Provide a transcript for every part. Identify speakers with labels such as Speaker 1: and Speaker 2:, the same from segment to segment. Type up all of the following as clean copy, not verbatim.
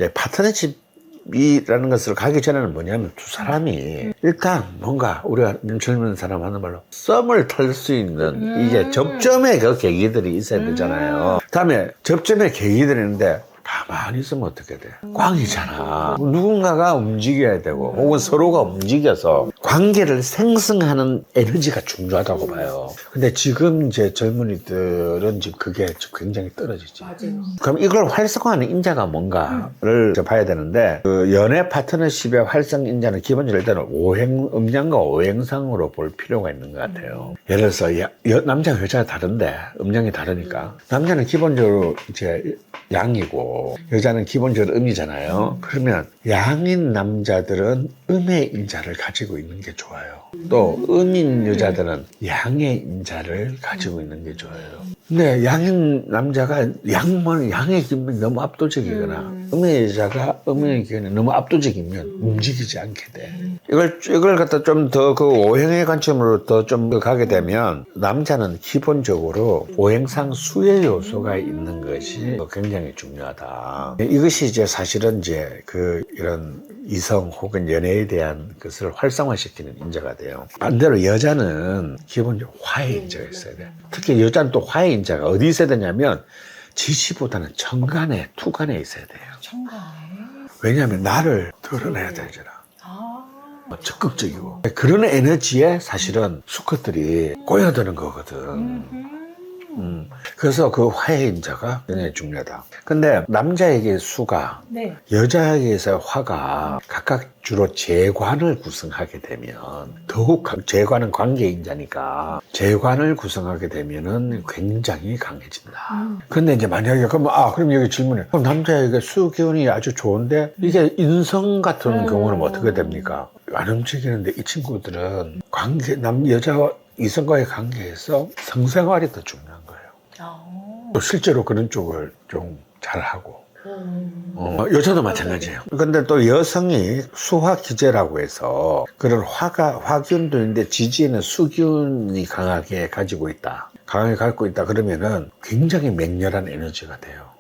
Speaker 1: 이제 파트너십이라는 것을 가기 전에는 뭐냐면 두 사람이 일단 뭔가 우리가 젊은 사람 하는 말로 썸을 탈 수 있는 이게 접점의 그 계기들이 있어야 되잖아요. 다음에 접점의 계기들이 있는데 가만히 있으면 어떻게 돼? 꽝이잖아. 누군가가 움직여야 되고 혹은 서로가 움직여서 관계를 생성하는 에너지가 중요하다고 봐요. 근데 지금 이제 젊은이들은 지금 그게 굉장히 떨어지지.
Speaker 2: 맞아요.
Speaker 1: 그럼 이걸 활성화하는 인자가 뭔가를 봐야 되는데 그 연애 파트너십의 활성 인자는 기본적으로 일단은 음양과 오행상으로 볼 필요가 있는 것 같아요. 예를 들어서 남자와 여자가 다른데 음양이 다르니까 남자는 기본적으로 이제 양이고 여자는 기본적으로 음이잖아요. 그러면 양인 남자들은 음의 인자를 가지고 있는 게 좋아요. 또 음인 여자들은 양의 인자를 가지고 있는 게 좋아요. 근데 양인 남자가 양의 기분이 너무 압도적이거나 음의 여자가 음의 기분이 너무 압도적이면 움직이지 않게 돼. 이걸 갖다 좀 더 그 오행의 관점으로 더 좀 가게 되면 남자는 기본적으로 오행상 수의 요소가 있는 것이 굉장히 중요하다. 이것이 이제 사실은 이제 그 이런 이성 혹은 연애에 대한 것을 활성화시키는 인자가 돼요. 반대로 여자는 기본적으로 화해 인자가 있어야 돼. 특히 여자는 또 화해 인자가 어디 있어야 되냐면 지시보다는 천간에 투간에 있어야 돼요.
Speaker 2: 청가에.
Speaker 1: 왜냐하면 나를 드러내야 되잖아.
Speaker 2: 아.
Speaker 1: 적극적이고 그런 에너지에 사실은 수컷들이 꼬여드는 거거든. 그래서 그 화해인자가 굉장히 중요하다. 근데 남자에게 수가
Speaker 2: 네.
Speaker 1: 여자에게서 화가 각각 주로 재관을 구성하게 되면 더욱 재관은 관계인자니까 재관을 구성하게 되면은 굉장히 강해진다. 근데 이제 만약에 그럼 여기 질문해. 그럼 남자에게 수 기운이 아주 좋은데 이게 인성 같은 경우는 어떻게 됩니까? 안 움직이는데 이 친구들은 여자와 이성과의 관계에서 성생활이 더 중요한 거예요. 또 실제로 그런 쪽을 좀 잘하고 여자도 마찬가지예요. 근데 또 여성이 수화기제라고 해서 그런 화기운도 있는데 지지에는 수기운이 강하게 가지고 있다. 강하게 갖고 있다 그러면은 굉장히 맹렬한 에너지가 돼요.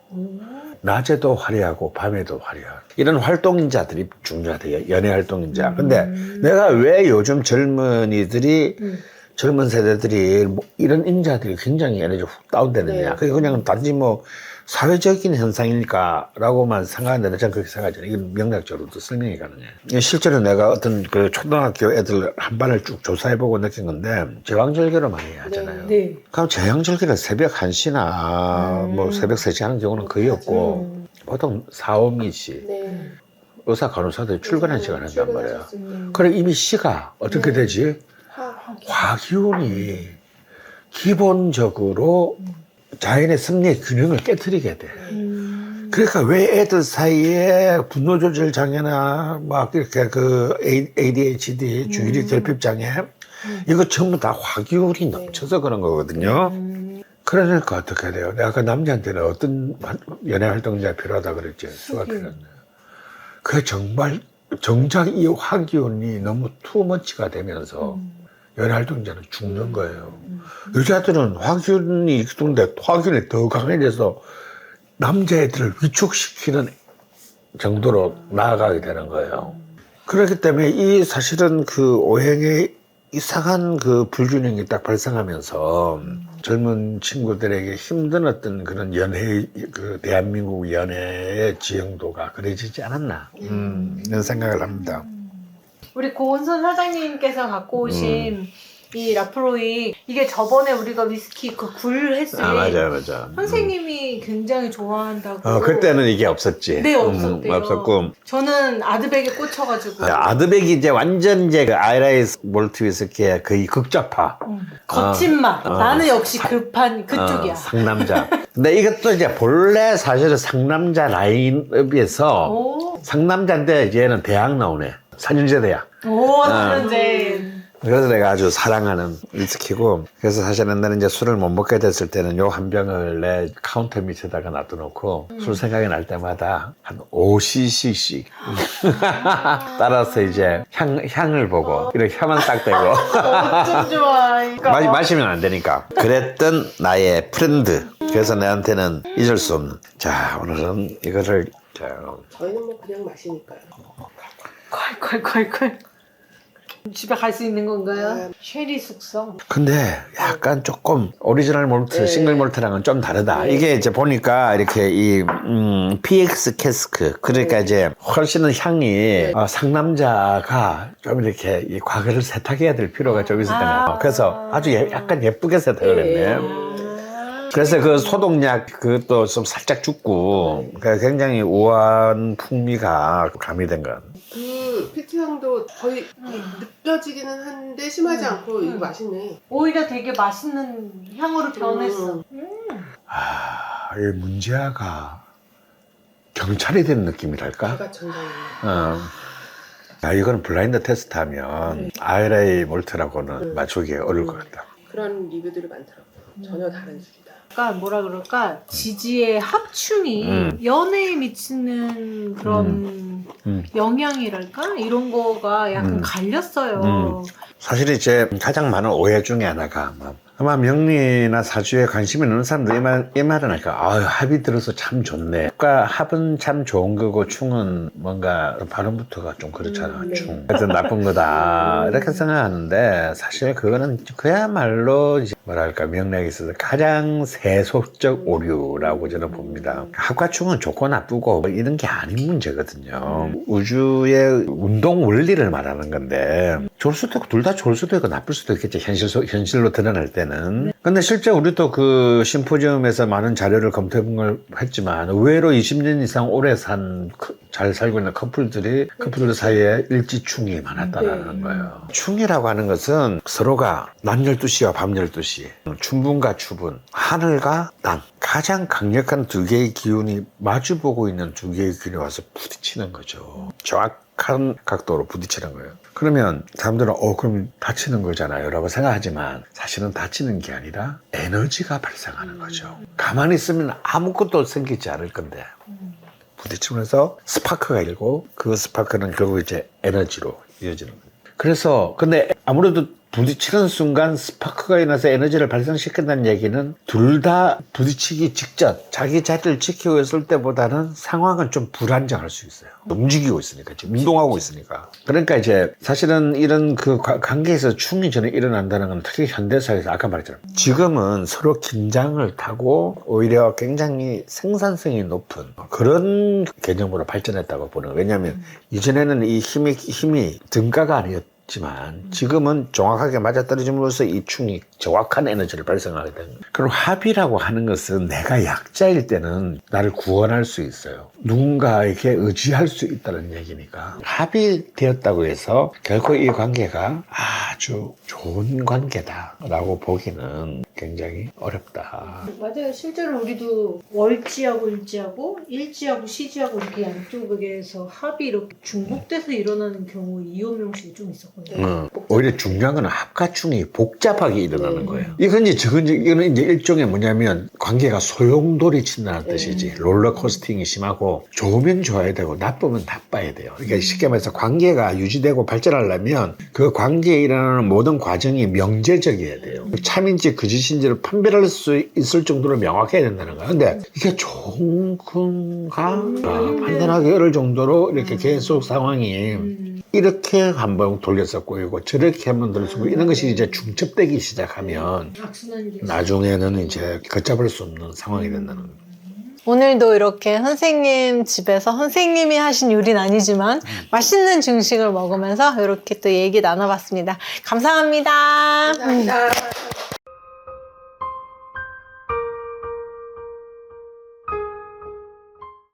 Speaker 1: 낮에도 화려하고 밤에도 화려한 이런 활동인자들이 중요하대요. 연애 활동인자. 근데 내가 왜 요즘 젊은 세대들이 이런 인자들이 굉장히 에너지 훅 다운되느냐. 그게 그냥 단지 사회적인 현상이니까라고만 생각하는데 저는 그렇게 생각하잖아요. 이건 명략적으로도 설명이 가능해요. 실제로 내가 어떤 그 초등학교 애들 한 반을 쭉 조사해보고 느낀 건데 제왕절개를 많이 하잖아요.
Speaker 2: 네.
Speaker 1: 그럼 제왕절개를 새벽 1시나 새벽 3시 하는 경우는 거의 없고 보통 4, 5미시
Speaker 2: 네.
Speaker 1: 의사 간호사들이 출근한 시간 한단 말이에요. 그래 이미 시가 어떻게 되지? 화기운이 기본적으로 자연의 섭리의 균형을 깨트리게 돼. 그러니까 왜 애들 사이에 분노 조절 장애나 이렇게 그 ADHD, 주의력 결핍 장애 이거 전부 다 화기운이 넘쳐서 그런 거거든요. 그러니까 어떻게 돼요? 내가 아까 남자한테는 어떤 연애 활동자가 필요하다 그랬지? 수가 필요하네. 그 정작 이 화기운이 너무 투머치가 되면서 연애 활동자는 죽는 거예요. 여자들은 화기운이 있는데 화기운이 더 강해져서 남자애들을 위축시키는 정도로 나아가게 되는 거예요. 그렇기 때문에 사실은 그 오행의 이상한 그 불균형이 딱 발생하면서 젊은 친구들에게 힘든 어떤 그런 대한민국 연애의 지형도가 그려지지 않았나 이런 생각을 합니다.
Speaker 2: 우리 고은선 사장님께서 갖고 오신 이 라프로이 이게 저번에 우리가 위스키 그 굴 했을 때
Speaker 1: 맞아요.
Speaker 2: 선생님이 굉장히 좋아한다고.
Speaker 1: 그때는 이게 없었지.
Speaker 2: 네, 없었대요.
Speaker 1: 없었고.
Speaker 2: 저는 아드백에 꽂혀가지고.
Speaker 1: 아드백이 이제 완전 이제 그 아이라이스 몰트 위스키의 거의 극좌파.
Speaker 2: 거친 맛. 나는 역시 급한 그쪽이야.
Speaker 1: 상남자. 근데 이것도 이제 본래 사실은 상남자 라인업에서 상남자인데 얘는 대학 나오네. 4년제 대학.
Speaker 2: 오, 4년제.
Speaker 1: 그래서 내가 아주 사랑하는 위스키고, 그래서 사실은 나는 이제 술을 못 먹게 됐을 때는 요 한 병을 내 카운터 밑에다가 놔둬놓고 술 생각이 날 때마다 한 5cc씩 따라서 이제 향을 보고 이렇게 혀만 딱 대고
Speaker 2: 엄청 좋아.
Speaker 1: 마시면 안 되니까. 그랬던 나의 프렌드. 그래서 내한테는 잊을 수 없는. 자, 오늘은 이거를 같아요.
Speaker 3: 저희는 뭐 그냥 마시니까요.
Speaker 2: 콸콸콸콸. 집에 갈 수 있는 건가요?
Speaker 3: 네.
Speaker 2: 쉐리 숙성.
Speaker 1: 근데 약간 조금 오리지널 몰트,
Speaker 3: 네.
Speaker 1: 싱글 몰트랑은 좀 다르다.
Speaker 3: 네.
Speaker 1: 이게 이제 보니까 이렇게 이 PX 캐스크 그러니까
Speaker 3: 네.
Speaker 1: 이제 훨씬 향이 상남자가 좀 이렇게 이 과거를 세탁해야 될 필요가 좀 있었던 것 같아요. 그래서 아주 약간 예쁘게 세탁을 했네. 그래서 그 소독약 그것도 좀 살짝 죽고 굉장히 우아한 풍미가 가미된 것 같아요.
Speaker 3: 그 피트향도 거의 느껴지기는 한데 심하지 않고 이거 맛있네.
Speaker 2: 오히려 되게 맛있는 향으로 변했어.
Speaker 1: 이 문제아가 경찰이 된 느낌이랄까?
Speaker 3: 제가 전장이네.
Speaker 1: 이거는 블라인드 테스트 하면 IRA 몰트라고는 맞추기 어려울 것 같다.
Speaker 3: 그런 리뷰들이 많더라고요. 전혀 다른 술이다.
Speaker 2: 약간 뭐라 그럴까 지지의 합충이 연애에 미치는 그런 영향이랄까 이런 거가 약간 갈렸어요.
Speaker 1: 사실 이제 가장 많은 오해 중에 하나가 아마 명리나 사주에 관심이 있는 사람들 이 말은 할까? 합이 들어서 참 좋네. 그러니까 합은 참 좋은 거고 충은 뭔가 발음부터가 좀 그렇잖아.
Speaker 3: 네.
Speaker 1: 충. 하여튼 나쁜 거다. 이렇게 생각하는데 사실 그거는 그야말로 이제 뭐랄까 명리학에 있어서 가장 세속적 오류라고 저는 봅니다. 합과 충은 좋고 나쁘고 이런 게 아닌 문제거든요. 우주의 운동 원리를 말하는 건데 좋을 수도 있고 둘 다 좋을 수도 있고 나쁠 수도 있겠죠. 현실로 드러날 때는. 근데 실제 우리도 그 심포지움에서 많은 자료를 검토해 본 걸 했지만 의외로 20년 이상 오래 잘 살고 있는 커플들 사이에 일지충이 많았다는 거예요. 충이라고 하는 것은 서로가 낮 12시와 밤 12시, 춘분과 추분, 하늘과 땅, 가장 강력한 두 개의 기운이 마주보고 있는 두 개의 기운이 와서 부딪히는 거죠. 정확한 각도로 부딪히는 거예요. 그러면 사람들은 그럼 다치는 거잖아요 라고 생각하지만 사실은 다치는 게 아니라 에너지가 발생하는 거죠. 가만히 있으면 아무것도 생기지 않을 건데 부딪히면서 스파크가 일고 그 스파크는 결국 이제 에너지로 이어지는 거예요. 그래서 근데 아무래도 부딪히는 순간 스파크가 일어나서 에너지를 발생시킨다는 얘기는 둘 다 부딪히기 직전 자기 자리를 지키고 있을 때보다는 상황은 좀 불안정할 수 있어요. 움직이고 있으니까 지금 운동하고 있으니까. 그러니까 이제 사실은 이런 그 관계에서 충이 전에 일어난다는 건 특히 현대사회에서 아까 말했잖아요. 지금은 서로 긴장을 타고 오히려 굉장히 생산성이 높은 그런 개념으로 발전했다고 보는 거예요. 왜냐하면 이전에는 이 힘이 등가가 아니었 지만 지금은 정확하게 맞아떨어짐으로써 이 충이 정확한 에너지를 발생하게 되는 거예요. 그리고 합이라고 하는 것은 내가 약자일 때는 나를 구원할 수 있어요. 누군가에게 의지할 수 있다는 얘기니까 합이 되었다고 해서 결코 이 관계가 아주 좋은 관계다라고 보기는 굉장히 어렵다.
Speaker 2: 맞아요. 실제로 우리도 월지하고 일지하고 일지하고 시지하고 이렇게 양쪽에서 합이 이렇게 중복돼서 일어나는 경우 이혼 명식이 좀 있었거든요.
Speaker 1: 오히려 중요한 건 합과 충이 복잡하게 일어나는 거예요. 이건 이거는 이제 일종의 뭐냐면 관계가 소용돌이 친다는 뜻이지. 롤러코스팅이 심하고 좋으면 좋아야 되고 나쁘면 나빠야 돼요. 그러니까 쉽게 말해서 관계가 유지되고 발전하려면 그 관계에 일어나는 모든 과정이 명제적이어야 돼요. 참인지 거짓인지를 판별할 수 있을 정도로 명확해야 된다는 거예요. 근데 이게 좋은 건가? 판단하기 어려울 정도로 이렇게 계속 상황이 이렇게 한번 돌려서 꼬이고 저렇게 한번 돌려서 꼬이고 이런 것이 이제 중첩되기 시작하면 나중에는 이제 걷잡을 수 없는 상황이 된다는 거예요.
Speaker 2: 오늘도 이렇게 선생님 집에서 선생님이 하신 요리는 아니지만 맛있는 중식을 먹으면서 이렇게 또 얘기 나눠봤습니다. 감사합니다.
Speaker 3: 감사합니다.